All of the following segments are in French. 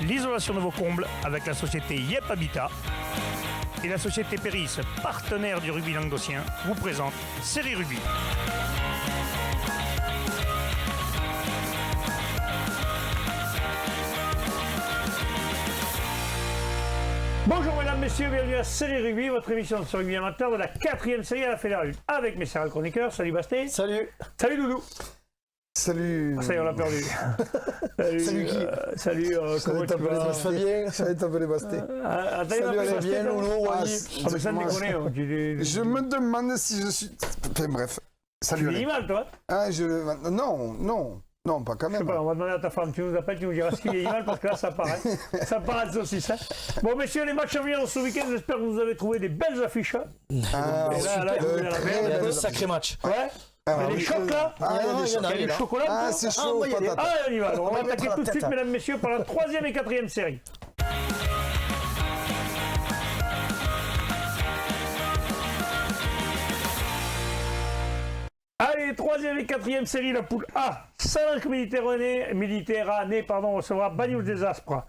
l'isolation de vos combles avec la société Yep Habitat. Et la société Péris, partenaire du rugby languedocien, vous présente Série Rugby. Bonjour mesdames, messieurs, bienvenue à Série Rugby, votre émission sur rugby amateur de la 4e série à la Fédérale 1 avec mes sérieux chroniqueurs. Salut Basté. Salut. Salut Doudou. Salut. Ça y est, on l'a perdu. Salut qui Salut, comment tu vas? Fabien, ça va être un peu les Basté. Salut Fabien, Lolo, Wally. Ah mais ça me déconne. Je me demande si je suis... Enfin bref. Salut. Tu dis mal toi? Ah, non, pas quand Je sais même. pas, on va demander à ta femme, tu nous appelles, tu nous diras ce qu'il est mal parce que là ça paraît. Ça paraît de saucisse. Hein. Bon messieurs, les matchs à venir ce week-end, j'espère que vous avez trouvé des belles affiches. Ah, Et là, vous êtes à la merde. Un sacré match. Ouais. Ah, Il y a des oui, chocs là. il y Il y a des chocolats. Ah, c'est chaud, moi, il y a des- patate. Ah, on y va. Alors, on va va attaquer mettre tout de la suite, tête. mesdames, messieurs, par la 3e et 4e série. Allez, 3e et 4e série, la poule A. Salanque Méditerranée recevra Bagnoul des Aspres,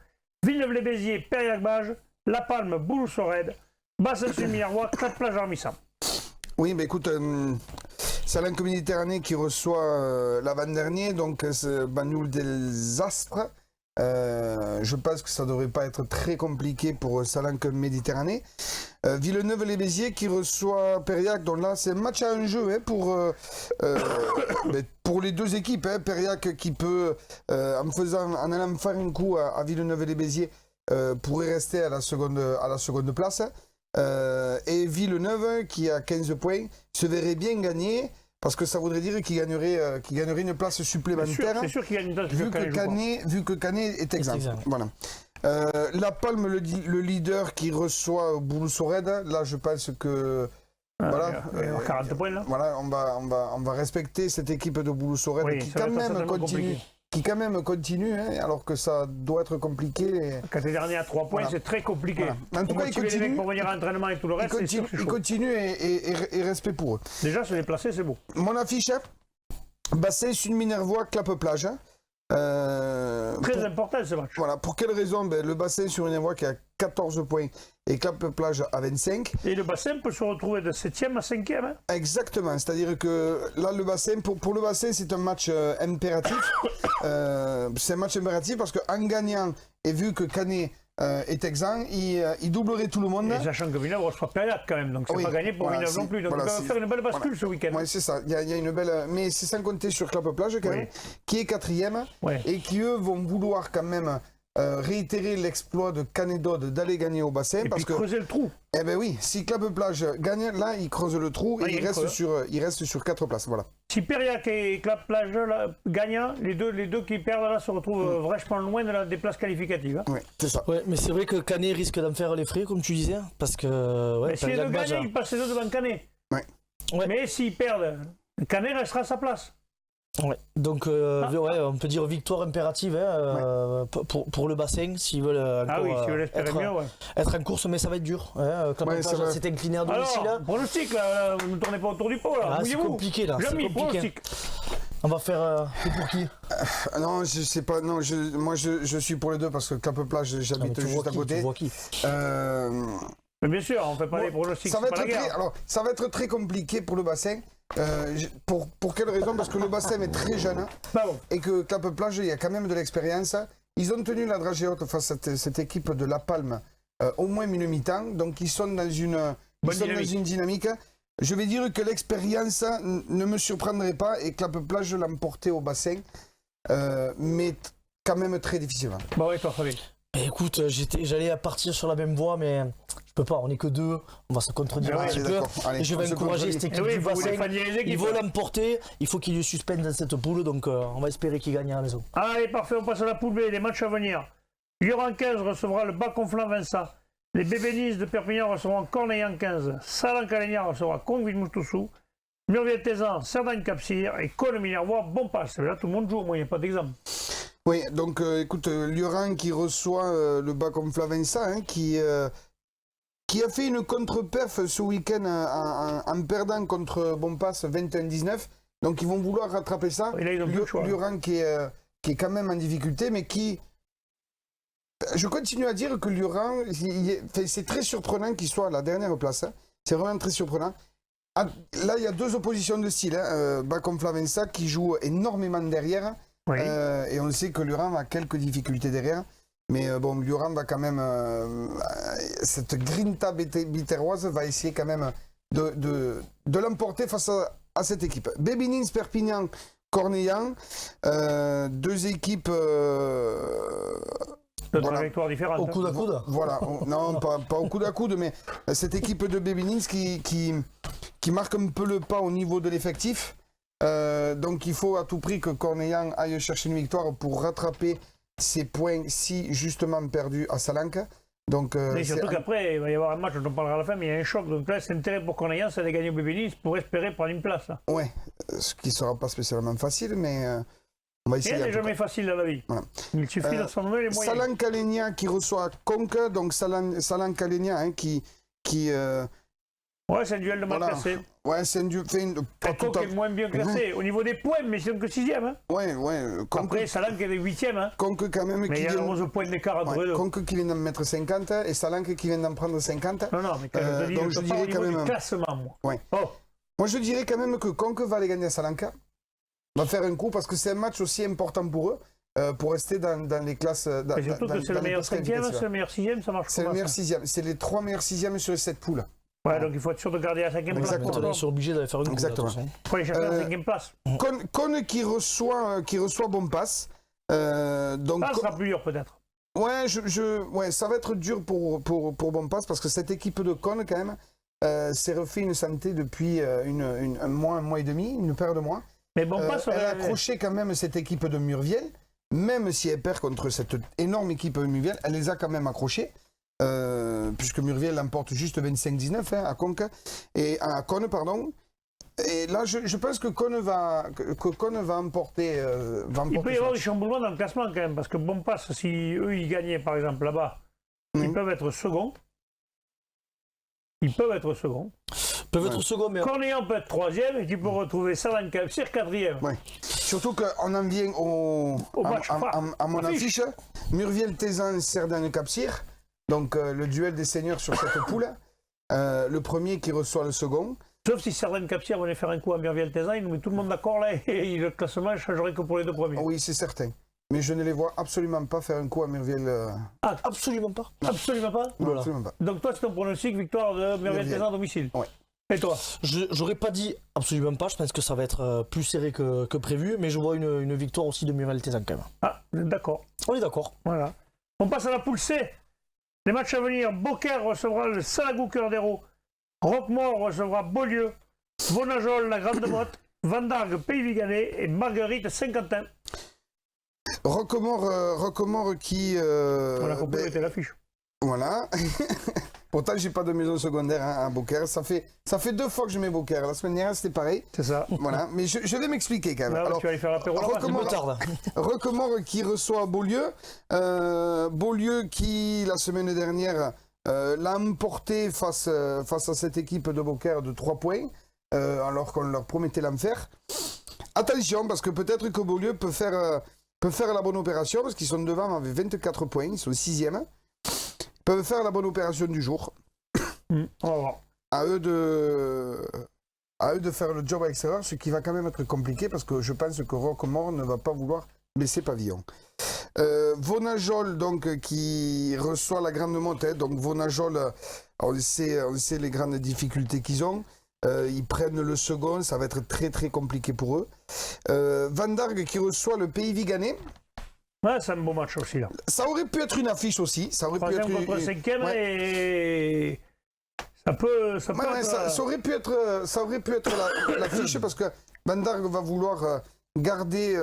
Villeneuve-les-Béziers, Périac-Bage, La Palme, Bouloux-Sorède, Bassin-sur-Minervois, Crête-Plage, Armissant. Oui, mais écoute, Salanque Méditerranée qui reçoit l'avant-dernier, donc Bagnoul des Aspres. Je pense que ça ne devrait pas être très compliqué pour Salanque Méditerranée. Villeneuve-les-Béziers qui reçoit Périac, donc là c'est un match à un jeu pour les deux équipes. Périac qui peut, en allant faire un coup à Villeneuve-les-Béziers, pourrait rester à la seconde place. Et Villeneuve qui a 15 points se verrait bien gagner. Parce que ça voudrait dire qu'il gagnerait une place supplémentaire. C'est sûr qu'il gagne une place vu que Canet est exempt. Voilà. La Palme, le leader qui reçoit Bouloux-Sorède, là je pense que voilà, 40 points là. voilà, on va respecter cette équipe de Bouloux-Sorède Oui, qui ça va être certainement quand même continue, hein, alors que ça doit être compliqué. Quand t'es dernier à 3 points, Voilà. c'est très compliqué. Voilà. En tout cas, il motiver les mecs continue. pour venir à l'entraînement et tout le reste, c'est sûr que c'est Il chaud. continue et respect pour eux. Déjà, se déplacer, c'est beau. Mon affiche, Bassin Sud-Minervois, Clappe-Plage. Très important ce match. Voilà, pour quelle raison? Le Bassin sur Minervois qui a 14 points et Clappe-Plage à 25. Et le Bassin peut se retrouver de 7e à 5e. Hein. Exactement, c'est-à-dire que là, le Bassin, pour le Bassin, c'est un match impératif. C'est un match impératif parce qu'en gagnant, et vu que Canet est exempt, il doublerait tout le monde. Et sachant que Villeneuve reçoit Périac quand même, donc c'est pas gagné pour Villeneuve non plus. Donc voilà, il va faire une belle bascule ce week-end. Oui, c'est ça. Il y a une belle. Mais c'est sans compter sur Clappe-Plage quand même, qui est 4e et qui eux vont vouloir quand même réitérer l'exploit de Canet-Dode d'aller gagner au Bassin. Et parce puis que creuser le trou. eh ben oui, si Clappe-Plage gagne, là il creuse le trou et il reste sur 4 places. Voilà. Si Périac et Clappe-Plage gagnent, les deux qui perdent là se retrouvent vachement loin des places qualificatives. Hein. Oui, c'est ça. Ouais, mais c'est vrai que Canet risque d'en faire les frais, comme tu disais, parce que Mais si les deux gagnent, ils passent les deux devant Canet. Ouais. Ouais. Mais s'ils perdent, Canet restera à sa place. Ouais. Donc, ouais, on peut dire victoire impérative pour le Bassin, s'ils veulent encore, Si vous l'espérez mieux, ouais. être en course, mais ça va être dur. Clappe-Plage s'est incliné à domicile. Alors, pronostic, là, ne tournez pas autour du pot, là. C'est compliqué, là. Jamais, pronostic. On va faire pour qui? Non, je sais pas. Non, moi je suis pour les deux parce que Clappe-Plage, j'habite juste à côté. Tu vois qui? Mais bien sûr, on ne fait pas les pronostics. Ça va être très compliqué pour le Bassin. Pour quelle raison? Parce que le Bassin est très jeune et que Clappe-Plage, il y a quand même de l'expérience. Ils ont tenu la dragée haute face à cette équipe de La Palme au moins une mi-temps. Donc ils sont dans une dynamique. Je vais dire que l'expérience ne me surprendrait pas et Clappe-Plage l'emporter au Bassin, mais quand même très difficilement. Bon, et toi, Fabien? Écoute, j'allais partir sur la même voie, mais je peux pas, on n'est que deux, on va se contredire un petit peu. Allez, et je vais encourager cette équipe du Bassin. Il veut l'emporter, il faut qu'il y ait suspense dans cette poule, donc on va espérer qu'il gagne à la maison. Allez, parfait, on passe à la poule B, les matchs à venir. Lioran 15 recevra le Bas-Conflans Vincent. Les Bébénis de Perpignan recevront Cornellans 15. Salan-Caléniard recevra Conville-Moustoussou. Murvier-Tézan, Cerdagne-Capcir et Cône-Minervois, bon passe. Là, tout le monde joue, moi, il n'y a pas d'exemple. Oui, donc écoute, Lioran qui reçoit le Bas-Conflans Vincent, qui a fait une contre-perf ce week-end en perdant contre Bonpass 21-19. Donc ils vont vouloir rattraper ça. Et là, ils ont plus le choix. Lioran qui est quand même en difficulté, mais qui je continue à dire que Lioran, c'est très surprenant qu'il soit à la dernière place. Hein. C'est vraiment très surprenant. Ah, là, il y a deux oppositions de style. Hein. Bacom Flavensac qui joue énormément derrière. Oui. Et on sait que Lioran a quelques difficultés derrière. Mais bon, Lioran va quand même... cette grinta biterroise va essayer quand même de l'emporter face à cette équipe. Bébinins, Perpignan, Cornellan. Deux équipes... Deux trajectoires différentes. Au coude à coude. Voilà, non, pas au coude à coude, mais cette équipe de Bébinins qui marque un peu le pas au niveau de l'effectif. Donc il faut à tout prix que Cornellan aille chercher une victoire pour rattraper ses points si justement perdus à Salanque. Donc, mais surtout qu'après, il va y avoir un match dont on parlera à la fin, mais il y a un choc. Donc là, c'est intérêt pour Cornellan, c'est de gagner au Bébénis pour espérer prendre une place. Là. Ouais, ce qui ne sera pas spécialement facile, mais on va essayer. Rien n'est jamais facile dans la vie. Voilà. Il suffit de s'en donner les moyens. Salanque-Alenia qui reçoit Conque, donc Salanque-Alenia hein, qui ouais, c'est un duel de mal classé. Ouais, c'est un duel. Conque est moins bien classé au niveau des points, mais c'est que 6e. Hein. Ouais. Après, Salanque est 8e. Hein. Conque quand même. Mais il y a 11 points d'écart entre eux. Conque qui vient d'en mettre 50 et Salanque qui vient d'en prendre 50. Non, mais quand je te dis, je dirais quand même. Du classement, moi. Ouais. Oh. Moi, je dirais quand même que Conque va aller gagner à Salanque. Va faire un coup parce que c'est un match aussi important pour eux. Pour rester dans les classes. Et surtout que c'est le meilleur 5e, c'est le meilleur 6e, ça marche. C'est le meilleur 6e. C'est les 3 meilleurs 6e sur les 7 poules. Ouais, donc il faut être sûr de garder la 5e place. Exactement. Ils sont obligés d'aller faire une course. Exactement. Il faut aller chercher la 5e place. Cône qui reçoit Bompas. Donc, ça sera plus dur peut-être. Ouais, ouais, ça va être dur pour Bompas parce que cette équipe de Cône, quand même, s'est refait une santé depuis un mois et demi, une paire de mois. Mais Bompas, elle a accroché quand même cette équipe de Murviel. Même si elle perd contre cette énorme équipe de Murviel, elle les a quand même accrochés. Puisque Murviel l'emporte juste 25-19 hein, à Cône, pardon. Et là, je pense que Cône va emporter. Il peut y avoir des chamboulements dans le classement quand même, parce que Bompas, si eux ils gagnaient par exemple là-bas, ils peuvent être seconds. Ils peuvent être seconds. Mais Cornellan peut être 3e et tu peux retrouver Salanque, c'est 4e. Ouais. Surtout qu'on en vient à mon affiche. Murviel-Tézan, Cerdagne-Capcir. Donc le duel des seigneurs sur cette poule. Le premier qui reçoit le second. Sauf si Cerdagne-Capcir venait faire un coup à Murviel-Tézan, il nous met tout le monde d'accord là et le classement ne changerait que pour les deux premiers. Oui, c'est certain. Mais je ne les vois absolument pas faire un coup à Murviel. Ah, absolument pas. Absolument pas. Non, absolument pas. Donc toi, c'est ton pronostic victoire de Murviel-Tézan à domicile. Oui. Et toi? J'aurais pas dit absolument pas, je pense que ça va être plus serré que prévu, mais je vois une victoire aussi de Murviel-Tézan quand même. Ah, d'accord. On est d'accord. Voilà. On passe à la poule C. Les matchs à venir, Beaucaire recevra le Salagou Cœur d'Hérault, Roquemort recevra Beaulieu, Vonajol, la Grande Motte, Vendargue, Pays Viganais et Marguerite, Saint-Quentin. Roquemort qui... On a complété l'affiche. Voilà. Pourtant, j'ai pas de maison secondaire à Beaucaire. Ça fait 2 fois que je mets Beaucaire. La semaine dernière, c'était pareil. C'est ça. Voilà. Mais je vais m'expliquer quand même. Là, alors, tu vas aller faire l'apéro Roquemort qui reçoit Beaulieu. Beaulieu qui, la semaine dernière, l'a emporté face à cette équipe de Beaucaire de 3 points, alors qu'on leur promettait l'enfer. Attention, parce que peut-être que Beaulieu peut faire la bonne opération, parce qu'ils sont devant avec 24 points. Ils sont 6e. Peuvent faire la bonne opération du jour. On va voir. À eux de faire le job à l'extérieur, ce qui va quand même être compliqué parce que je pense que Roquemort ne va pas vouloir baisser pavillon. Vonajol donc qui reçoit la Grande Motte. Donc Vonajol, on sait les grandes difficultés qu'ils ont. Ils prennent le second, ça va être très très compliqué pour eux. Vendargue qui reçoit le Pays Viganais. Ouais, c'est un beau match aussi là. Ça aurait pu être une affiche aussi. Ça aurait pu être contre 5e et ça aurait pu être l'affiche parce que Vendargue va vouloir garder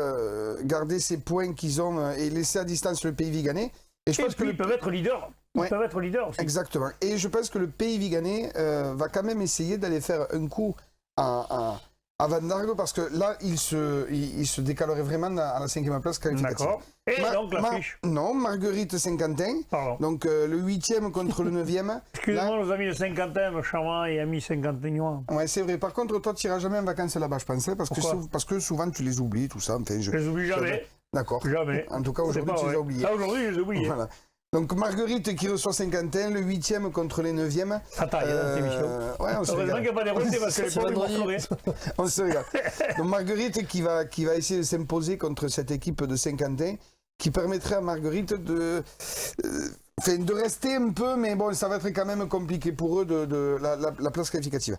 ses points qu'ils ont et laisser à distance le Pays Viganais. Et je pense qu'ils peuvent être leaders. Ils peuvent être leaders aussi. Exactement. Et je pense que le Pays Viganais va quand même essayer d'aller faire un coup à Vendargue parce que là, il se décalerait vraiment à la 5e place qualificative. D'accord. Et donc l'affiche Non, Marguerite Saint-Quentin. Pardon. Donc le 8e contre le 9e. Excusez-moi, nos amis de Saint-Quentin, charmants et amis Saint-Quentinois. Ouais, c'est vrai. Par contre, toi, tu n'iras jamais en vacances là-bas, je pense. Parce que souvent, tu les oublies, tout ça. Enfin, je les oublie jamais. D'accord. Jamais. En tout cas, aujourd'hui, tu les as oubliés. Aujourd'hui, je les ai oubliés. Voilà. Donc Marguerite qui reçoit Saint-Quentin, le 8e contre les 9e. Ça taille dans cette émission. Ouais, on se Heureusement qu'il n'y a pas des rotés parce que les pauvres vont pleurer. On se regarde. Donc Marguerite qui va essayer de s'imposer contre cette équipe de Saint-Quentin, qui permettrait à Marguerite de rester un peu, mais bon, ça va être quand même compliqué pour eux de la place qualificative.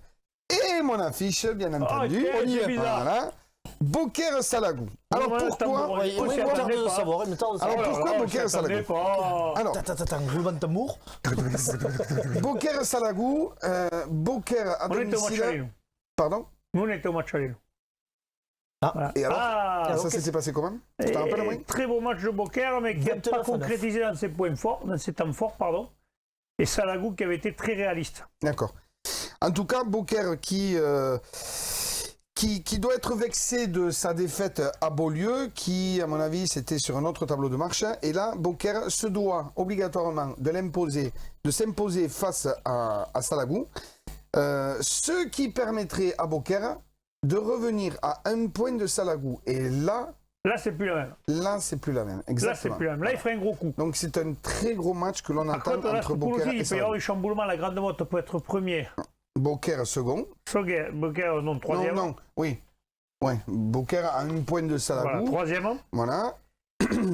Et mon affiche, bien entendu, on y est. Voilà. Beaucaire Salagou. Alors pourquoi Beaucaire Salagou? Alors, Attends, roulement de tambour. Beaucaire Salagou, Beaucaire à On était au match domicile. aller, nous. Pardon? Nous, on était au match aller. Et alors ça ok. s'était passé comment? Tu te rappelles, oui? Très beau match de Beaucaire, mais qui n'a pas 29-9. concrétisé dans ses points forts, dans ses temps forts, pardon. Et Salagou qui avait été très réaliste. D'accord. En tout cas, Beaucaire qui doit être vexé de sa défaite à Beaulieu, qui, à mon avis, c'était sur un autre tableau de marche. Et là, Beaucaire se doit obligatoirement de s'imposer face à Salagou, ce qui permettrait à Beaucaire de revenir à 1 point de Salagou. Et là, c'est plus la même. là, c'est plus la même. Exactement. Là, c'est plus la même. Là, il ferait un gros coup. Donc, c'est un très gros match que l'on Par attend contre, là, entre ce poule Beaucaire aussi, et il peut y avoir Salagou. du chamboulement. La Grande Motte peut être premier. Beaucaire second. Beaucaire, non, troisième. Non, oui. Ouais, Beaucaire à 1 point de Voilà, Salagou. troisième. Voilà.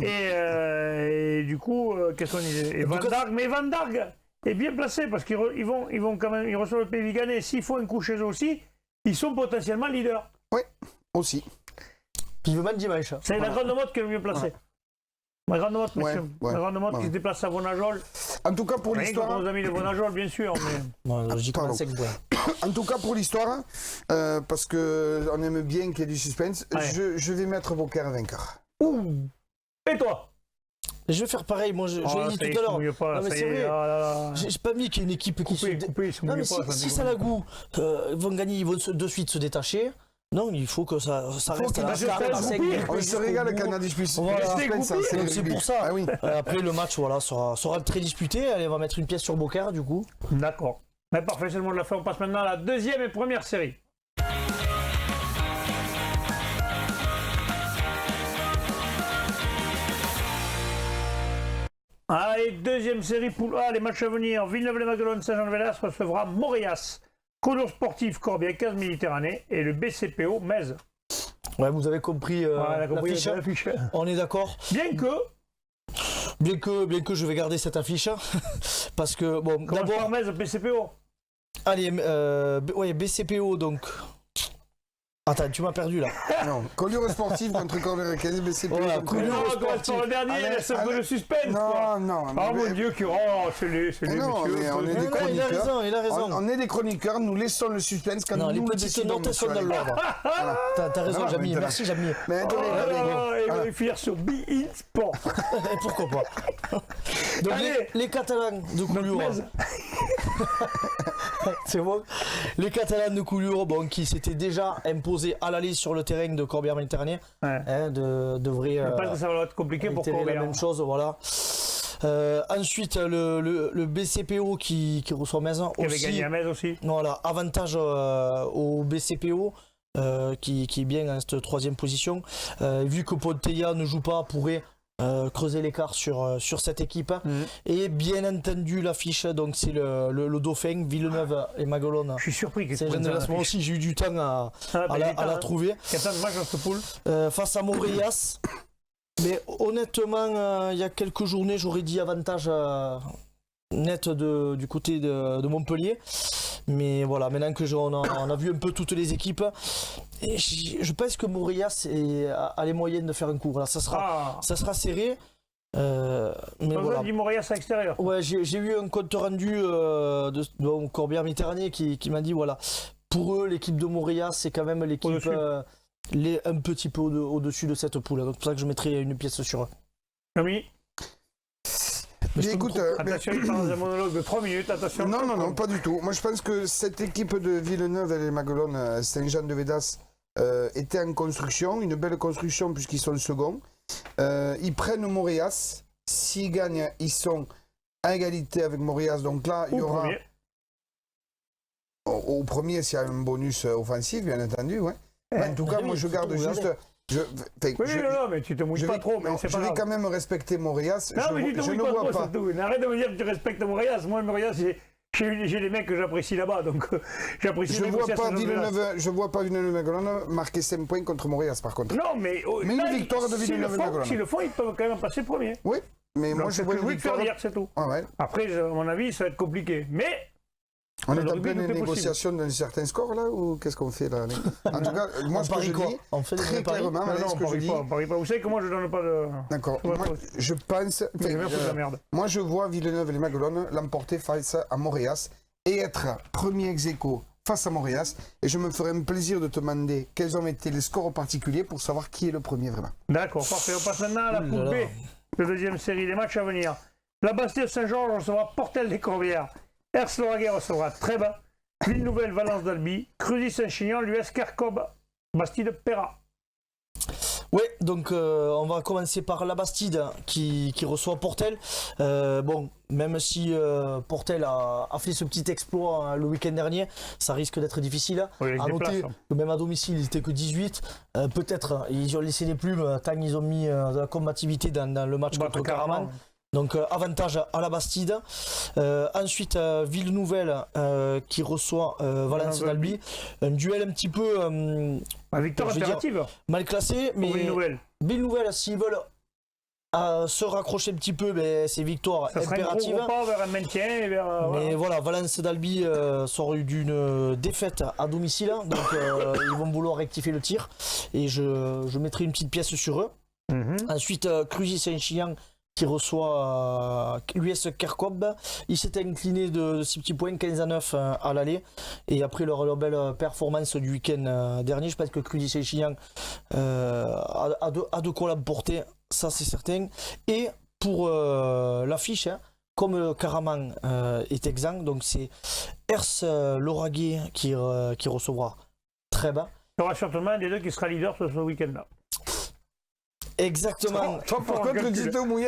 Et du coup, qu'est-ce qu'on disait? Et Van Darg, mais Van Darg est bien placé parce qu'ils vont quand même, ils reçoivent le PV Gannet. S'il faut un coup chez eux aussi, ils sont potentiellement leaders. Oui, aussi. Vivement dimanche. C'est la Grande Motte qui est le mieux placée. La Grande Motte, monsieur. ouais, La Grande Motte ouais. qui se déplace à Vonajol. En tout cas, pour Rien contre l'histoire. nos amis de Vonajol, bien sûr. Mais... Non, logiquement, pardon. c'est que ouais. En tout cas, pour l'histoire, parce qu'on aime bien qu'il y ait du suspense, Ouais. je vais mettre Beaucaire vainqueur. Ouh. Et toi? Je vais faire pareil, moi je l'ai dit tout à l'heure. Non, mais c'est vrai. J'ai pas mis qu'il y ait une équipe qui se. Non, mais si Salagou vont gagner, ils vont de suite se détacher. Non, il faut que ça reste à la carte. On se régale quand on a du suspense. Voilà. Suspense, hein, C'est pour ça. Ah oui. Après le match voilà, sera très disputé. Allez, on va mettre une pièce sur Beaucaire du coup. D'accord. Mais parfait, c'est le mot de la fin. On passe maintenant à la deuxième et première série. Allez, deuxième série poule A, les matchs à venir. Villeneuve-les-Maguelones, Saint-Jean-de-Vélas recevra Morias. Couleur sportive Corbière 15 Méditerranée et le BCPO Metz. Ouais, vous avez compris, l'affiche. On est d'accord. Bien que, je vais garder cette affiche. Parce que, bon, d'abord par Metz, BCPO. Allez, ouais, BCPO donc. Attends, tu m'as perdu là. Non, Collioure sportive contre Corbière 15 BCPO. Voilà, Non, le dernier, laisse un peu le suspense. Non. Oh mon Dieu, c'est les non, messieurs. on est des chroniqueurs. Il a raison. On est des chroniqueurs, nous laissons le suspense quand Non, nous les le petites décidons. notes sont dans l'ordre. T'as raison, Voilà, Jamy. maintenant. Merci, Jamy. Mais attendez, Il va finir sur Be In Sport. Et pourquoi pas. Donc Allez. les Catalans de Collioure. C'est bon. Les Catalans de Collioure, bon, qui s'étaient déjà imposés à l'aller sur le terrain de Corbière Méditerranée, Ouais. devraient Je pense que ça va être compliqué pour réitérer la Corbière. même chose, voilà. Ensuite, le BCPO qui reçoit Maison Qui avait aussi. gagné à Metz aussi. Voilà, avantage au BCPO. Qui est bien dans cette troisième position. Vu que Ponteilla ne joue pas, pourrait creuser l'écart sur cette équipe. Et bien entendu l'affiche, donc c'est le Dauphin, Villeneuve et Maguelones. Je suis surpris que Moi aussi j'ai eu du temps à la trouver. Quel temps de match dans cette poule? Face à Morias. Mais honnêtement, il y a quelques journées, j'aurais dit avantage net du côté de Montpellier. Mais voilà, maintenant que on a vu un peu toutes les équipes, et je pense que Morias a les moyens de faire un coup. Voilà, ça sera serré. Mais voilà. Du Morias à l'extérieur. Ouais, j'ai eu un compte rendu de Corbière Méditerranée qui m'a dit voilà, pour eux l'équipe de Morias c'est quand même l'équipe un petit peu au-dessus de cette poule. Donc c'est pour ça que je mettrai une pièce sur eux. Ami. Mais écoute, attention, il parle d'un monologue de 3 minutes, attention. Non, pas du tout. Moi, je pense que cette équipe de Villeneuve et les Maguelones, Saint-Jean-de-Védas, était en construction, une belle construction puisqu'ils sont le second. Ils prennent Morias. S'ils gagnent, ils sont à égalité avec Morias. Donc là, il y aura... Au premier, s'il y a un bonus offensif, bien entendu. Ouais. En tout cas, moi, je garde juste non, mais tu te mouilles pas trop, mais c'est pas Je vais grave. quand même respecter Montréas. Non, mais tu te je mouilles ne pas vois trop, pas. c'est tout. Arrête de me dire que tu respectes Montréal. Moi, Montréal, j'ai des mecs que j'apprécie là-bas, donc j'apprécie Je les vois pas négociations. je vois pas Villeneuve-Magolone marquer 5 points contre Montréal, par contre. Non, mais une victoire de Villeneuve-Magolone. S'ils le font, ils peuvent quand même passer premier. Oui, mais moi Donc, je c'est vois ce que une je voulais te faire victoire. dire, c'est tout. Ah ouais. Après, à mon avis, ça va être compliqué. Mais On Dans est le en rugby, pleine tout est négociation d'un certain score là ou qu'est-ce qu'on fait là En tout cas, moi ce que je dis On fait des très paris. clairement, non, Alain, non, ce que je dis. on parie pas. Vous savez que moi, je donne pas de. D'accord. Ouais, Moi, toi. je pense. Je vais foutre la merde. Moi, je vois Villeneuve et les Magolone l'emporter face à Montréal et être premier ex-aequo face à Montréal. Et je me ferai un plaisir de te demander quels ont été les scores particuliers pour savoir qui est le premier vraiment. D'accord, parfait. On passe maintenant à la poule B, la deuxième série des matchs à venir. La Bastille-Saint-Georges recevra Portel des Corbières. Ers-Lauragais recevra Trèbes. Ville-Nouvelle, Valence d'Albi. Cruzy-Saint-Chinian, l'US Carcob, Bastide-Perra. Oui, donc on va commencer par la Bastide qui reçoit Portel. Bon, même si Portel a fait ce petit exploit le week-end dernier, ça risque d'être difficile. Oui, À noter que même à domicile, ils n'étaient que 18. Peut-être ils ont laissé les plumes tant ils ont mis de la combativité dans le match contre Caraman. Donc avantage à la Bastide. Ensuite Ville-Nouvelle qui reçoit Valence d'Albi. Un duel un petit peu victoire impérative. mal classé, mais Ville-Nouvelle s'ils veulent se raccrocher un petit peu, ben, c'est victoire ça impérative. Ça pas vers un maintien et vers, mais voilà, Valence d'Albi sort d'une défaite à domicile, donc ils vont vouloir rectifier le tir et je mettrai une petite pièce sur eux. Ensuite Cruzy-Saint-Chinian qui reçoit l'US Kerkob. Il s'était incliné de 6 petits points, 15-9 à l'aller. Et après leur belle performance du week-end dernier, je pense que Cruzy-Saint-Chinian a de quoi l'emporter, ça c'est certain. Et pour l'affiche, comme Caraman est exempt, donc c'est Ers-Lauragais qui recevra Trèbes. Il y aura certainement un des deux qui sera leader sur ce week-end-là. Toi, Exactement. par contre, tu te mouilles.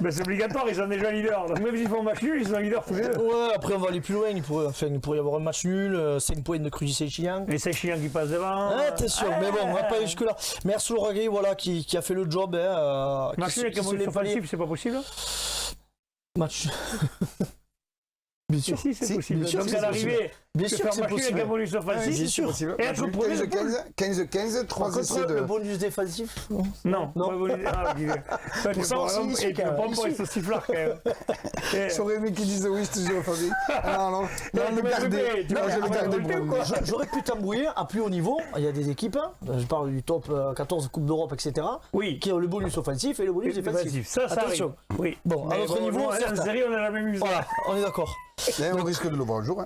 Ben, c'est obligatoire, ils sont déjà leaders. Donc même s'ils font un match nul, ils sont leaders tous les deux. Ouais, après on va aller plus loin. Il pourrait y avoir un match nul, 5 points de Cruzy-Saint-Chinian. Les Saint-Chinian qui passent devant. Attention, mais bon, on va pas jusque-là. Mais Ers-Lauragais, voilà, qui a fait le job. Match nul avec un bonus offensif, c'est pas possible. Match. Bien sûr, si, c'est possible. Bien sûr, donc à l'arrivée, bien sûr que c'est possible. Avec un bonus offensif, bien sûr. Possible. Et être premier de poule. 15-15, 3 essais de... Le bonus défensif Non. Pour ça aussi, et tu prends pour ce sifflard quand même. J'aurais aimé qu'ils disent oui, je te jure, Fabien. Non, le garder. Non, je le garder. J'aurais pu t'embrouiller à plus haut niveau. Il y a des équipes, je parle du top 14 Coupe d'Europe, etc. Oui. Qui ont le bonus offensif et le bonus défensif. Ça attention. Arrive. Oui. Bon, à notre niveau, en série, on n'a jamais vu ça. Voilà, on est d'accord. On risque de le voir un jour.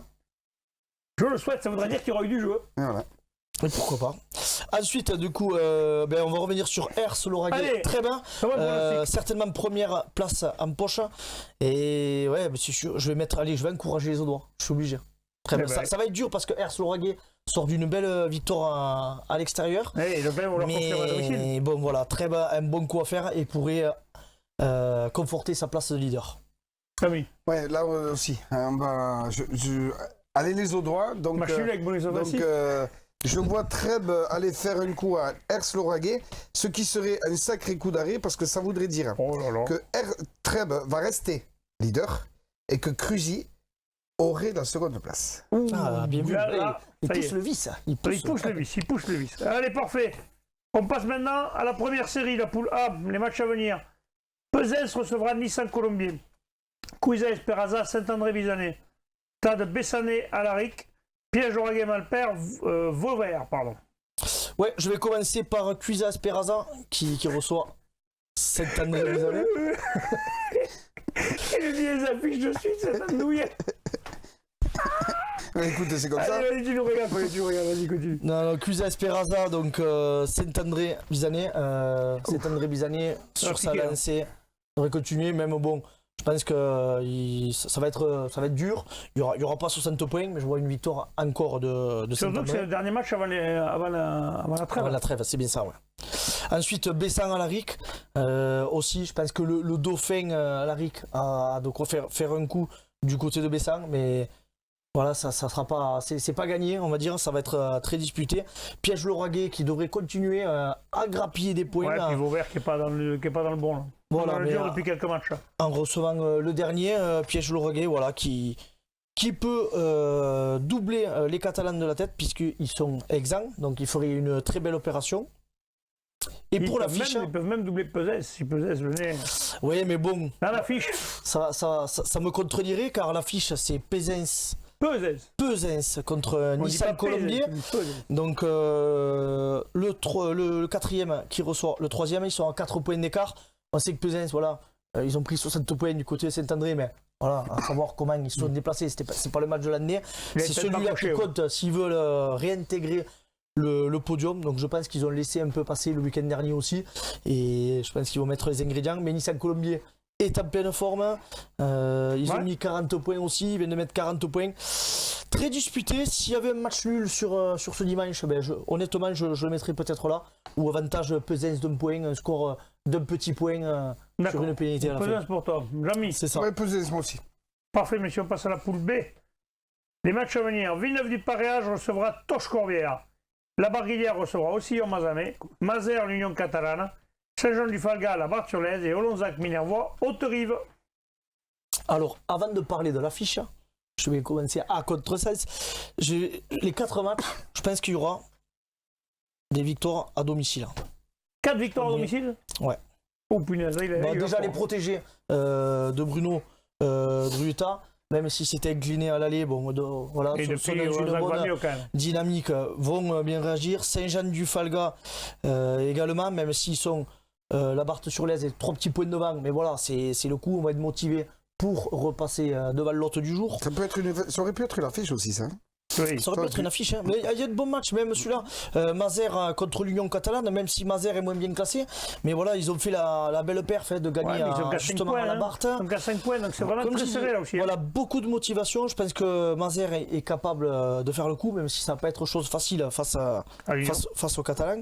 Je le souhaite, ça voudrait dire qu'il y aura eu du jeu. Voilà. Et pourquoi pas. Ensuite, du coup, on va revenir sur Ers-Lauragais. Très bien. Certainement première place en poche. Et ouais, c'est sûr, je vais encourager les Audois. Je suis obligé. Très bien. Ça va être dur parce que Ers-Lauragais sort d'une belle victoire à l'extérieur. Mais bon, voilà, très bien, un bon coup à faire et pourrait conforter sa place de leader. Ah oui. Ouais, là aussi. Allez les Audois. Donc, je vois Trèbes aller faire un coup à Ers-Lauragais, ce qui serait un sacré coup d'arrêt parce que ça voudrait dire que Trèbes va rester leader et que Cruzy aurait la seconde place. Ah, bien vu. Il pousse le vice. Il pousse le vice. Allez, parfait. On passe maintenant à la première série, la poule A, les matchs à venir. Pesens recevra Nice en Colombie. Cuisa Esperaza, Saint-André-Bizanet. Stade Bessanet à Laric. Piège-Lauragais-Malpère, Vauvert, pardon. Ouais, je vais commencer par Cuisa Esperaza qui reçoit Saint-André-Bizanet. Il dit les affiches de suite, c'est un douillet. Écoute, c'est comme ça. Allez, tu nous regardes, vas-y, continue. Non, Cuisa Esperaza, donc Saint-André-Bizanet. Saint-André-Bizanet sur sa lancée. Ça devrait continuer, même bon. Je pense que ça va être dur. Il y aura pas 60 points, mais je vois une victoire encore de Surtout que c'est le dernier match avant la trêve. Avant la trêve, c'est bien ça, ouais. Ensuite, Bessan à Laric. Aussi, je pense que le Dauphin à Laric a de quoi faire un coup du côté de Bessan, mais Voilà, ça sera pas, c'est pas gagné, on va dire, ça va être très disputé. Piège Lauragais qui devrait continuer à grappiller des points. Ouais, puis Vauvert qui n'est pas dans le bon. Là. Voilà, on le dur depuis quelques matchs. En recevant le dernier, Piège Lauragais, voilà, qui peut doubler les Catalans de la tête puisqu'ils sont exempts, donc il ferait une très belle opération. Et pour l'affiche, ils peuvent même doubler Pesès si Pesès venait. Oui, mais bon. Dans l'affiche. Ça me contredirait car l'affiche c'est Pesens contre Nissan Colombier. Donc le quatrième qui reçoit le troisième, ils sont à 4 points d'écart. On sait que Pesens, voilà, ils ont pris 60 points du côté de Saint-André, mais voilà, à savoir comment ils se sont déplacés, c'est pas le match de l'année. C'est celui-là qui compte s'ils veulent réintégrer le podium. Donc je pense qu'ils ont laissé un peu passer le week-end dernier aussi. Et je pense qu'ils vont mettre les ingrédients. Mais Nissan Colombier est en pleine forme. Ils ont mis 40 points aussi. Ils viennent de mettre 40 points. Très disputé. S'il y avait un match nul sur ce dimanche, ben honnêtement, je le mettrais peut-être là. Ou avantage Pesens d'un point, un score d'un petit point sur une pénalité à la fin. Pesens pour toi. Jamy. C'est ça. Ouais, Pesens moi aussi. Parfait, messieurs, on passe à la poule B. Les matchs à venir. Villeneuve du Paréage recevra Toch-Corbière. La Barguillère recevra aussi Mazamet. Mazères, l'Union Catalane. Saint-Jean-du-Falga, la Barthe-sur-Lèze. Et Olonzac-Minervois, Haute-Rive. Alors, avant de parler de l'affiche, je vais commencer à contresens. Les 4 matchs, je pense qu'il y aura des victoires à domicile. 4 victoires à domicile? Ouais. Oh punaise, déjà les protégés de Bruno Druta, même si c'était incliné à l'aller, bon, voilà, et sont dans une bonne dynamique, vont bien réagir. Saint-Jean-du-Falga également, même s'ils sont la Barthe-sur-Lèze et 3 petits points devant, mais voilà, c'est le coup, on va être motivé pour repasser devant l'hôte du jour. Ça aurait pu être l'affiche aussi, ça. Oui, ça aurait pu être une affiche, hein. Mais il y a de bons matchs, même celui-là, Mazères contre l'Union Catalane, même si Mazères est moins bien classé, mais voilà, ils ont fait la belle perf de gagner justement à la Barthe. Donc à 5 points, donc c'est vraiment très serré là aussi. Voilà, beaucoup de motivation, je pense que Mazères est capable de faire le coup, même si ça va pas être chose facile face aux Catalans.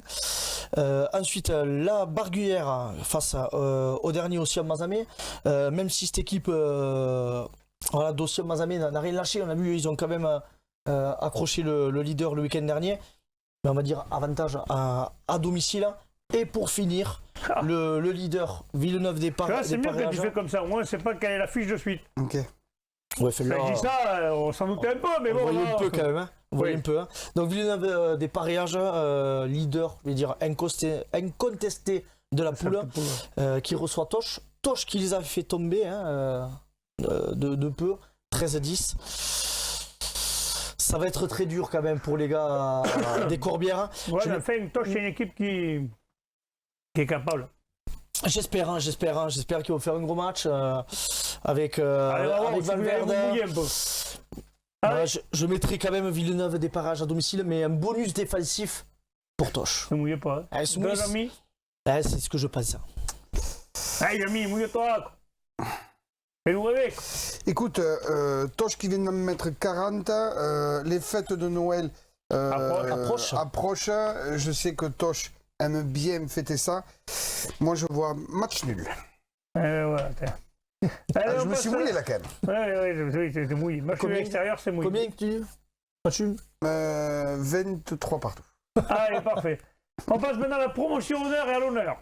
Ensuite, la Barguillère face au dernier aussi à Mazamet, même si cette équipe, voilà, dossier Mazamet n'a rien lâché, on a vu, ils ont quand même accroché le leader le week-end dernier, mais on va dire avantage à domicile. Et pour finir, le leader Villeneuve des Paréages. C'est mieux que tu fais comme ça, au moins c'est pas quelle est la fiche de suite. Ok. Ouais, je dis ça, on s'en doutait un peu, mais bon. On voyait un peu quand même, hein. On voyait un peu, hein. Donc Villeneuve des Paréages, leader, je vais dire incontesté de la poule, qui reçoit Toch. Toch qui les a fait tomber de peu, 13-10. Ça va être très dur quand même pour les gars des Corbières. Ouais, enfin, Toch, c'est une équipe qui est capable. J'espère qu'ils vont faire un gros match avec Valverde. Je mettrai quand même Villeneuve des Paréages à domicile, mais un bonus défensif pour Toch. Ne mouillez pas. C'est ce que je pense. Allez, Jamy, mouille-toi. Fais-nous rêver. Écoute, Toch qui vient de mettre 40, les fêtes de Noël approchent. Je sais que Toch aime bien fêter ça. Moi, je vois match nul. Voilà, je me suis mouillé là quand même. Oui, t'es mouillé. Match nul extérieur, c'est mouillé. Combien tu dis? Match nul 23 partout. Allez, parfait. On passe maintenant à la promotion honneur et à l'honneur.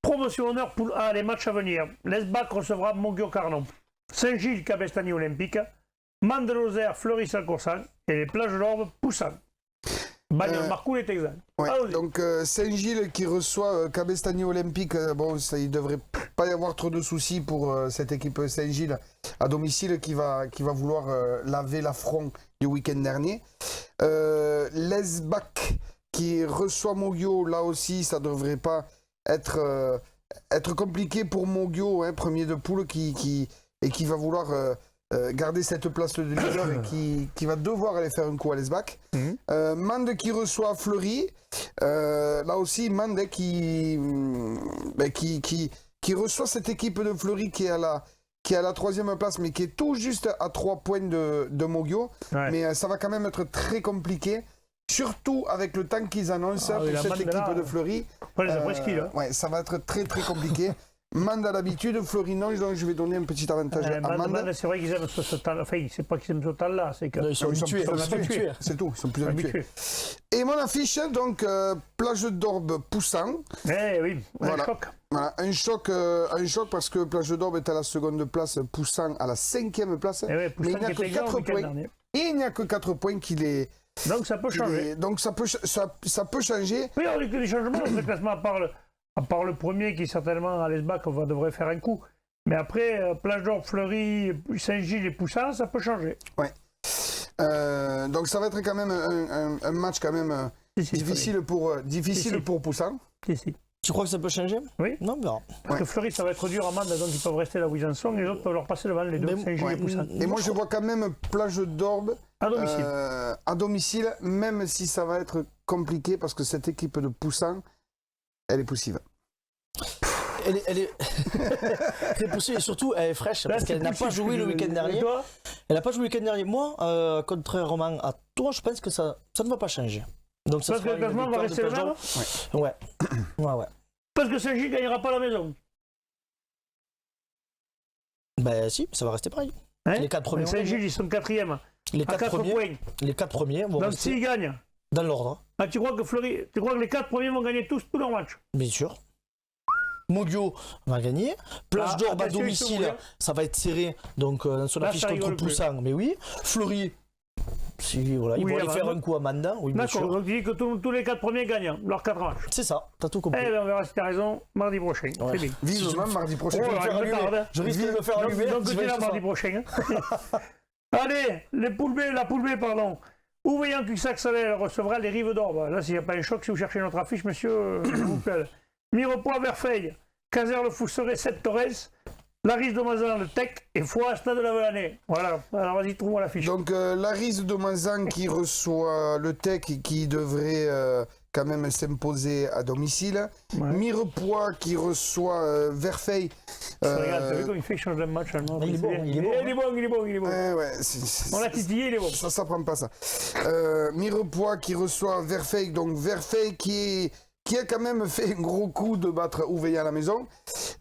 Promotion honneur poule A, les matchs à venir. L'Esbac recevra Moguio-Carnon. Saint-Gilles, Cabestany Olympique. Mande-Lozère, Fleury-Salcoursan. Et les plages de l'Orbe, Poussan. Bagnoles Marcoul est exact. Ouais, donc Saint-Gilles qui reçoit Cabestany Olympique. Bon, il ne devrait pas y avoir trop de soucis pour cette équipe Saint-Gilles à domicile qui va vouloir laver l'affront du week-end dernier. L'Esbac qui reçoit Moguio, là aussi, ça ne devrait pas être compliqué pour Moguio, hein, premier de poule qui va vouloir garder cette place de leader et qui va devoir aller faire un coup à l'Esbac. Mende qui reçoit Fleury, là aussi Mende qui reçoit cette équipe de Fleury qui est à la 3e place, mais qui est tout juste à 3 points de Moguio. Ouais. Mais ça va quand même être très compliqué. surtout avec le temps qu'ils annoncent pour cette équipe de Fleury. Ouais, ça va être très très compliqué. Mande à l'habitude, Fleury non, donc je vais donner un petit avantage à Mande. C'est vrai qu'ils aiment ce temps, enfin, c'est pas qu'ils aiment ce temps-là, c'est que... Ils sont habitués. C'est tout, ils sont plus habitués. Et mon affiche, donc, Plage d'Orbe Poussan. Eh oui, voilà. Un choc. Voilà, un choc parce que Plage d'Orbe est à la seconde place, Poussan à la 5e place. Ouais, mais il n'y a que 4 points. Et il n'y a que 4 points qui les... Donc ça peut changer. Donc ça peut changer. Oui, on a que des changements dans ce classement, à part le premier qui certainement à l'Esbac devrait faire un coup. Mais après, Plage d'Orbe, Fleury, Saint-Gilles et Poussin, ça peut changer. Ouais. Donc ça va être quand même un match quand même difficile pour Poussin. Si. Tu crois que ça peut changer? Oui. Non, mais parce que Fleury, ça va être dur à Mende, donc ils peuvent rester là où ils en sont, et les autres peuvent leur passer devant les deux, Saint-Gilles et Poussin. Et moi je vois quand même Plage d'Orbe à domicile, même si ça va être compliqué parce que cette équipe de Poussin, elle est poussive. Elle est très poussive et surtout elle est fraîche parce qu'elle n'a pas joué le week-end dernier. Elle n'a pas joué le week-end dernier. Moi, contrairement à toi, je pense que ça ne va pas changer. Donc ça parce que le classement va rester le même. Ouais. Parce que Saint-Gilles ne gagnera pas la maison. Ben si, ça va rester pareil. Hein, les 4 premiers. Saint-Gilles, ils sont 4e. Les 4 points. Les 4 premiers vont donc s'ils gagnent. Dans l'ordre. Ah, tu crois que les 4 premiers vont gagner tous leurs matchs? Bien sûr. Mogio va gagner. Plage d'Orbe à domicile, ça va être serré. Donc sur la fiche contre Poussin, mais oui. Fleury, si, voilà, ils vont aller faire un coup à Manda. Oui, d'accord, donc tu dis que tous les 4 premiers gagnent leurs 4 matchs. C'est ça, t'as tout compris. Eh bien, on verra si t'as raison mardi prochain. Ouais. Très bien. Vivement mardi prochain. Je risque de me faire allumer. Donc tu es là mardi prochain. Allez, la poule B, pardon. Ouveillan Cuxac-Salel recevra les Rives d'Orbe. Là, s'il n'y a pas un choc, si vous cherchez notre affiche, monsieur, je vous plaît. Mirepoix, Verfeil, Caser le Fousseret, 7 Torres, Laris de Mazan, le Tech et Foix, Stade de la Valanée. Voilà, alors vas-y, trouve-moi l'affiche. Donc, Laris de Mazan qui reçoit le Tech et qui devrait quand même s'imposer à domicile. Ouais. Mirepoix qui reçoit Verfeil. Regarde, t'as vu comme il fait que change de match allemand. Il est bon. On l'a titillé, il est bon. Ça prend pas ça. Mirepoix qui reçoit Verfeil, donc Verfeil qui a quand même fait un gros coup de battre Ouveillan à la maison.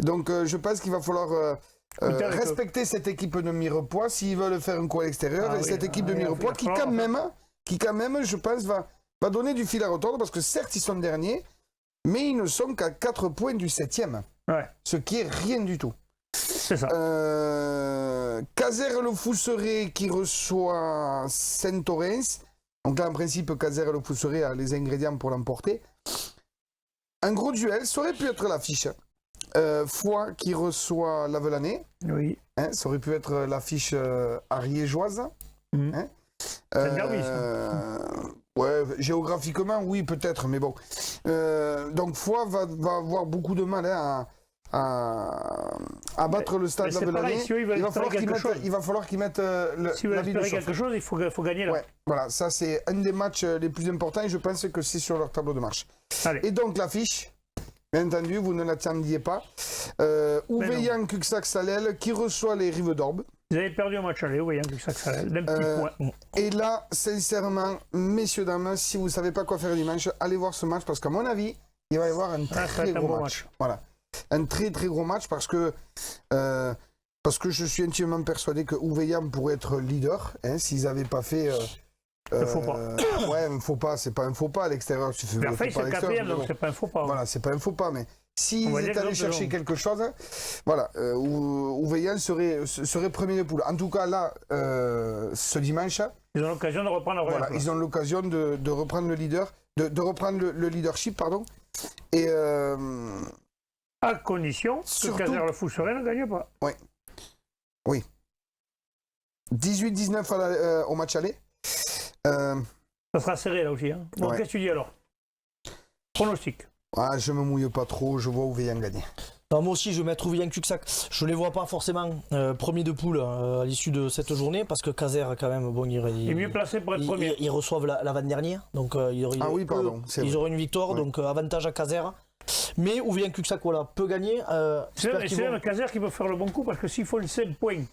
Donc je pense qu'il va falloir respecter cette équipe de Mirepoix s'ils veulent faire un coup à l'extérieur. Et cette équipe de Mirepoix qui quand même, je pense, va donner du fil à retordre parce que certes ils sont derniers, mais ils ne sont qu'à 4 points du 7e. Ouais. Ce qui est rien du tout. C'est ça. Caser le Fousseret qui reçoit Saint-Orens. Donc là, en principe, Caser le Fousseret a les ingrédients pour l'emporter. Un gros duel, ça aurait pu être l'affiche. Foix qui reçoit la Valanée. Oui. Hein, ça aurait pu être l'affiche ariégeoise. Mmh. Hein, c'est derby, ça. Ouais, géographiquement, oui, peut-être, mais bon. Donc Foix va avoir beaucoup de mal à battre le Stade de la Valanée. Si il va falloir qu'ils mettent si vous espérez quelque chose, il faut gagner là. Ouais, voilà, ça c'est un des matchs les plus importants et je pense que c'est sur leur tableau de marche. Allez. Et donc l'affiche, bien entendu, vous ne l'attendiez pas. Ouveillan Cuxac-Salel qui reçoit les Rives d'Orbe. Vous avez perdu un match aller, Ouveillan Cuxac-Salel, d'un petit point. Et là, sincèrement, messieurs, dames, si vous ne savez pas quoi faire dimanche, allez voir ce match parce qu'à mon avis, il va y avoir un très gros match. Voilà. Un très gros match parce que je suis intimement persuadé que Ouveillan pourrait être leader s'ils n'avaient pas fait faux pas. Ouais, un faux pas, c'est pas un faux pas à l'extérieur. Verfeil, c'est le 4e, donc c'est pas un faux pas. Voilà, c'est pas un faux pas, mais s'ils étaient allés chercher quelque chose, voilà, Ouveillan serait premier de poule. En tout cas, là, ce dimanche, ils ont l'occasion de reprendre voilà, ils ont l'occasion de reprendre le leader, de reprendre le leadership, pardon. Et à condition que Caser le Fousseret ne gagne pas. Oui. 18-19 au match aller. Ça sera serré là aussi. Hein. Bon, qu'est-ce que tu dis alors? Pronostic. Je me mouille pas trop, je vois Ouveillan gagner. Non, moi aussi, je vais mettre Ouveillan Cuxac. Je ne les vois pas forcément premier de poule à l'issue de cette journée parce que Caser, quand même, bon, il est mieux placé pour être premier. Ils reçoivent l'avant-dernière, donc ils auront une victoire, donc avantage à Caser. Mais Ouveillan Cuxac, voilà, peut gagner. C'est même Caser qui peut faire le bon coup parce que s'il faut le 5 points.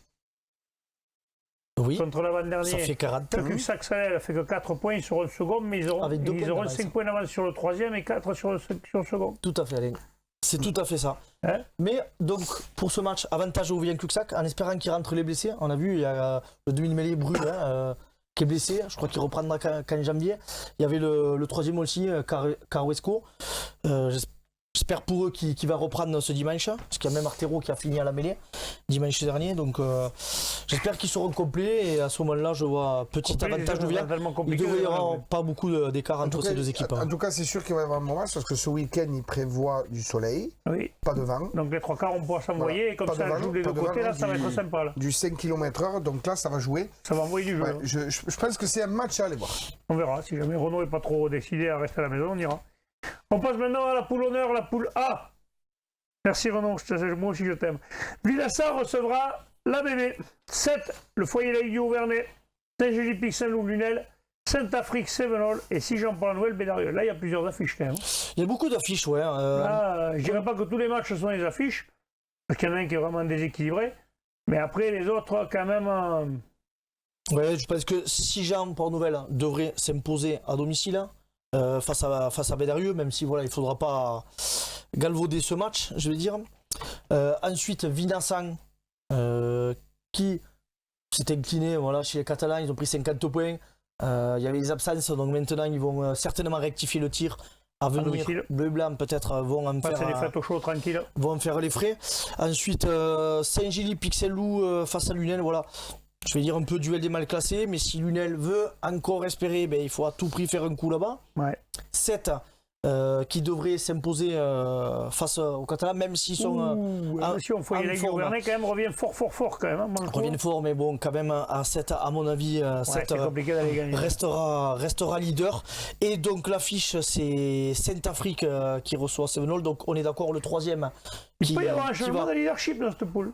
Oui. contre l'avant-dernier. Ça fait 40. Le Cuxac-Salel a fait que 4 points, ils seront second, mais ils auront 5 points d'avance sur le troisième et 4 sur le second. Tout à fait, Alain. C'est tout à fait ça. Hein? Mais donc, pour ce match, avantage au Villain-Cuxac, en espérant qu'il rentre les blessés. On a vu, il y a le demi-mêlée Bru qui est blessé. Je crois qu'il reprendra qu'en janvier. Il y avait le troisième aussi, Carwesco. J'espère pour eux qu'il va reprendre ce dimanche, parce qu'il y a même Artero qui a fini à la mêlée dimanche dernier. Donc j'espère qu'ils seront complets et à ce moment-là, je vois petit avantage de Villain. Il devrait y avoir pas beaucoup d'écart entre ces deux équipes. En tout cas, c'est sûr qu'il va y avoir un moment parce que ce week-end, il prévoit du soleil, pas de vent. Donc les trois quarts, on pourra s'envoyer et comme ça, on joue des deux côtés, là, ça va être sympa. Là. Du 5 km/h, donc là, ça va jouer. Ça va envoyer du jeu. Ouais, je pense que c'est un match à aller voir. On verra. Si jamais Renaud n'est pas trop décidé à rester à la maison, on ira. On passe maintenant à la poule honneur, la poule A. Merci Renaud, moi aussi je t'aime. Villassar recevra l'ABB. 7, le foyer Laïc du Auvernais, Saint-Gély-Pic, Saint-Loup, Lunel, Saint-Afrique, Sévenol et si j'en parle Noël, Bédarieux. Là, il y a plusieurs affiches quand même. Il y a beaucoup d'affiches, ouais. Là, je dirais pas que tous les matchs sont des affiches, parce qu'il y en a un qui est vraiment déséquilibré, mais après les autres, quand même. Ouais, je pense que si Jean Port-Nouvelle devrait s'imposer à domicile, face à Bédarieux, même si voilà, il ne faudra pas galvauder ce match, je vais dire. Ensuite, Vinassan, qui s'est incliné voilà, chez les Catalans, ils ont pris 50 points. Il y avait les absences, donc maintenant ils vont certainement rectifier le tir à venir. Bleu-Blanc peut-être vont en faire les fêtes au chaud, tranquille. Vont en faire les frais. Ensuite, Saint-Gély, Pixel-Loup face à Lunel, voilà. Je vais dire un peu duel des mal classés, mais si Lunel veut encore espérer, ben, il faut à tout prix faire un coup là-bas. Ouais. 7 qui devrait s'imposer face aux Catalans, même s'ils sont. Attention, Foyer Laïc du Auvernais quand même revient fort quand même. Hein, revient fort, mais bon, quand même à 7, à mon avis, 7 restera leader. Et donc l'affiche, c'est Saint-Afrique qui reçoit Sévenol, donc on est d'accord, le troisième. Il peut y avoir un changement de leadership dans cette poule.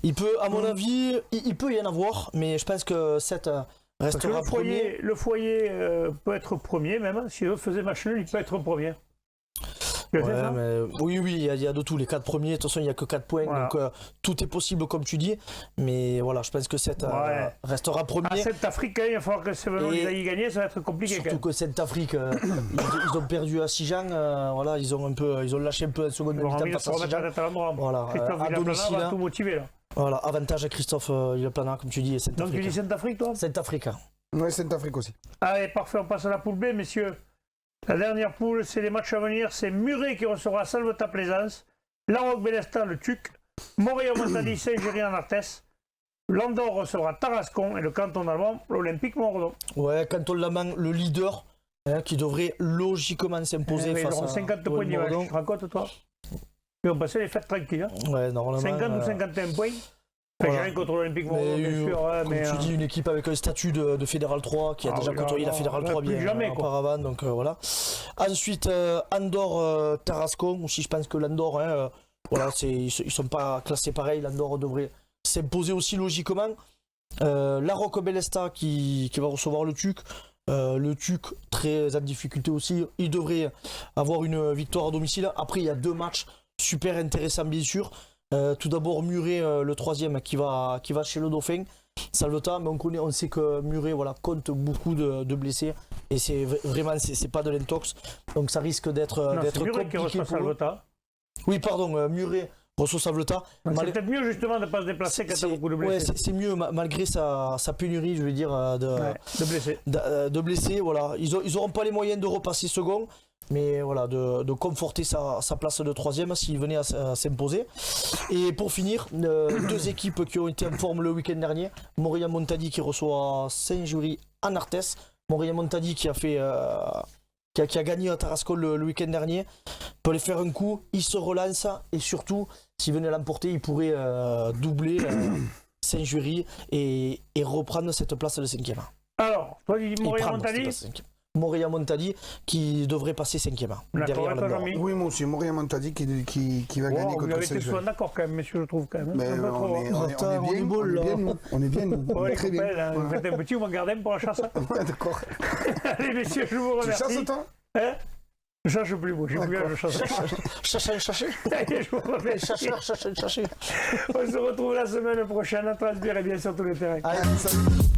Il peut, à mon avis, il peut y en avoir, mais je pense que 7 restera premier. Le foyer peut être premier même, si l'autre faisait match nul, il peut être premier. Ouais, mais, oui, il y a de tout, les 4 premiers, de toute façon il n'y a que 4 points, voilà. Donc tout est possible comme tu dis, mais voilà, je pense que 7 restera premier. À Saint-Afrique, il va falloir que Sévenol y gagner, ça va être compliqué. Surtout que Saint-Afrique, ils ont perdu à Sijan, voilà, ils ont lâché un peu la seconde mi-temps face à Sijan. Voilà, à domicile. Tout motivé, là. Voilà, avantage à Christophe Ileplana, comme tu dis, et Saint-Afrique. Donc tu dis Saint-Afrique, toi? Saint-Afrique. Oui, Saint-Afrique aussi. Allez, parfait, on passe à la poule B, messieurs. La dernière poule, c'est les matchs à venir. C'est Muret qui recevra Salvetat-Plaisance, Larocque-Bélestat, le TUC, Montréal-Montady, Saint-Géry en Arthès, Landor recevra Tarascon et le canton allemand, l'Olympique Montredon. Ouais, canton allemand, le leader, qui devrait logiquement s'imposer face à 50 points d'image, tu te rends compte, toi? Ils vont passer les fêtes tranquilles. Hein. Ouais, normalement. 50 ou 51 points. Enfin, j'ai rien contre l'Olympique Montredon, bien sûr. Comme tu dis, une équipe avec un statut de Fédéral 3 qui a déjà côtoyé la Fédéral 3 bien auparavant. Donc voilà. Ensuite, Andorre, Tarascon. Aussi, je pense que l'Andorre, voilà, ils ne sont pas classés pareil. L'Andorre devrait s'imposer aussi logiquement. Larocque-Bélestat qui va recevoir le TUC. Le TUC très en difficulté aussi. Il devrait avoir une victoire à domicile. Après, il y a 2 matchs super intéressants, bien sûr. Tout d'abord Muret, le troisième qui va chez le Dauphin, Salvetat, mais on sait que Muret compte beaucoup de blessés et c'est pas de l'intox, donc ça risque d'être compliqué pour Salvetat. Oui, pardon, Muret reçoit Salvetat. C'est peut-être mieux justement de ne pas se déplacer quand il y a beaucoup de blessés. Ouais, c'est mieux malgré sa pénurie, je veux dire, de blessés. Voilà, ils n'auront pas les moyens de repasser second. Mais voilà, de conforter sa place de troisième s'il venait à s'imposer. Et pour finir, 2 équipes qui ont été en forme le week-end dernier. Montréal-Montady qui reçoit Saint-Jury en Arthès. Montréal-Montady qui a gagné à Tarascon le week-end dernier. Peut les faire un coup, il se relance et surtout, s'il venait à l'emporter, il pourrait doubler Saint-Jury et reprendre cette place de 5e. Alors, toi tu dis Montréal-Montady? Montréal-Montady qui devrait passer 5e. Derrière la oui, moi aussi, Montréal-Montady qui va gagner contre Saint-Jury. Vous êtes d'accord quand même, messieurs, je trouve quand même. Mais on est bien, nous. Ouais, très bien. Vous faites un petit, vous m'en gardez pour la chasse. Ouais, d'accord. Allez, messieurs, je vous remercie. Tu chasses, toi? Hein? Je cherche plus, moi. J'ai plus à le chercher. Chercher. Allez, je vous remercie. Chercher. On se retrouve la semaine prochaine à Strasbourg et bien sur tous les terrains. Allez. Salut.